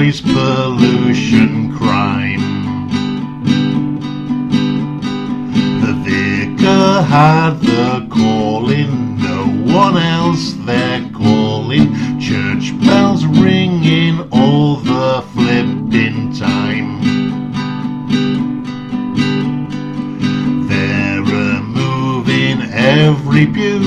noise pollution crime. The vicar had the calling, no one else they're calling. Church bells ringing all the flipping time. They're removing every pew,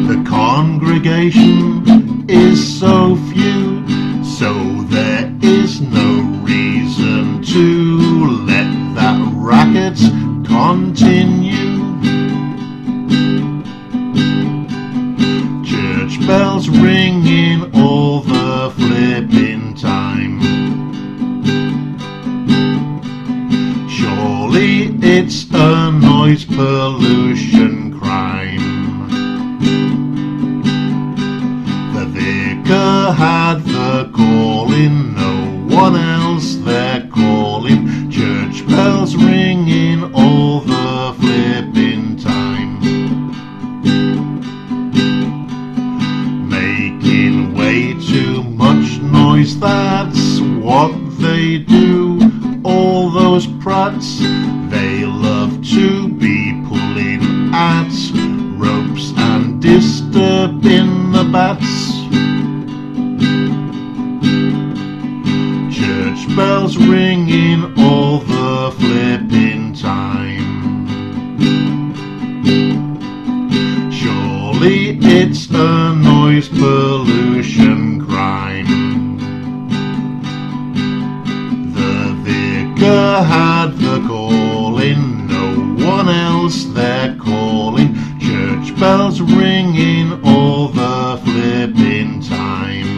the congregation is so few, so there is no reason to let that racket continue. Church bells ringing all the flipping time. Surely it's a noise pollution crime. The vicar had the calling, no one else they're calling. Church bells ringing all the flipping time. Making way too much noise, that's what they do. All those prats, they love to be pulling at ropes and disturbing the bats. Church bells ringing all the flipping time. Surely it's a noise pollution crime. The vicar had the calling, no one else they're calling. Church bells ringing all the flipping time.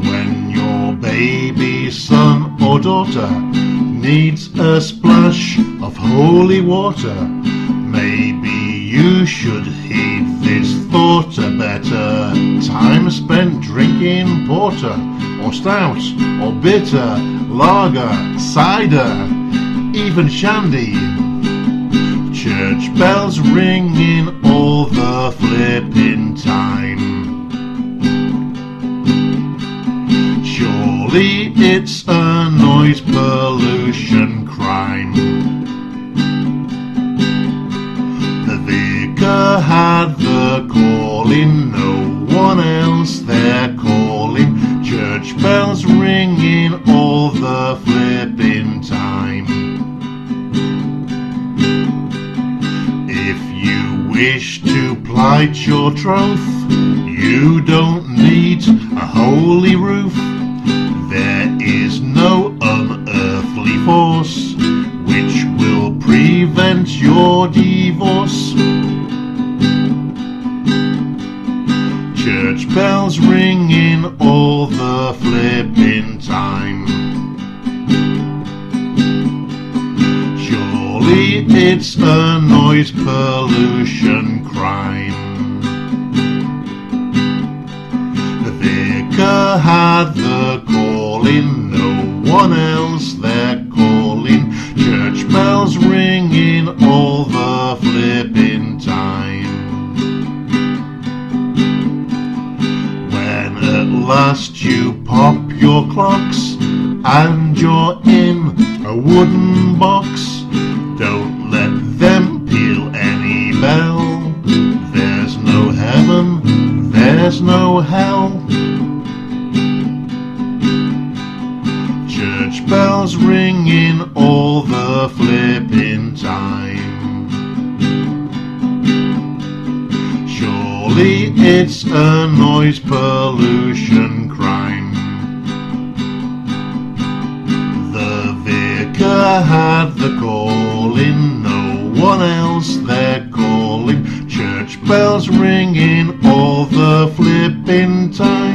When your baby son or daughter needs a splash of holy water, maybe you should heed this thought. A better time spent drinking porter or stout or bitter, lager, cider, even shandy. Church bells ringing all the flipping time. Surely it's a noise pollution crime. The vicar had the calling, no one else they're calling. Church bells ringing all the flipping time. If you wish to plight your troth, you don't need a holy roof. There is no unearthly force which will prevent your divorce. Church bells ringing all the flipping time. Surely it's a noise pollution crime. The vicar had the calling, no one else they're calling. Church bells ringing all the flipping time. When at last you pop your clocks and you're in a wooden box, don't let them peal any bell. There's no heaven, there's no hell. Church bells ringing all the flipping time. Surely it's a noise pollution crime. The vicar had the calling, no one else they're calling. Church bells ringing all the flipping time.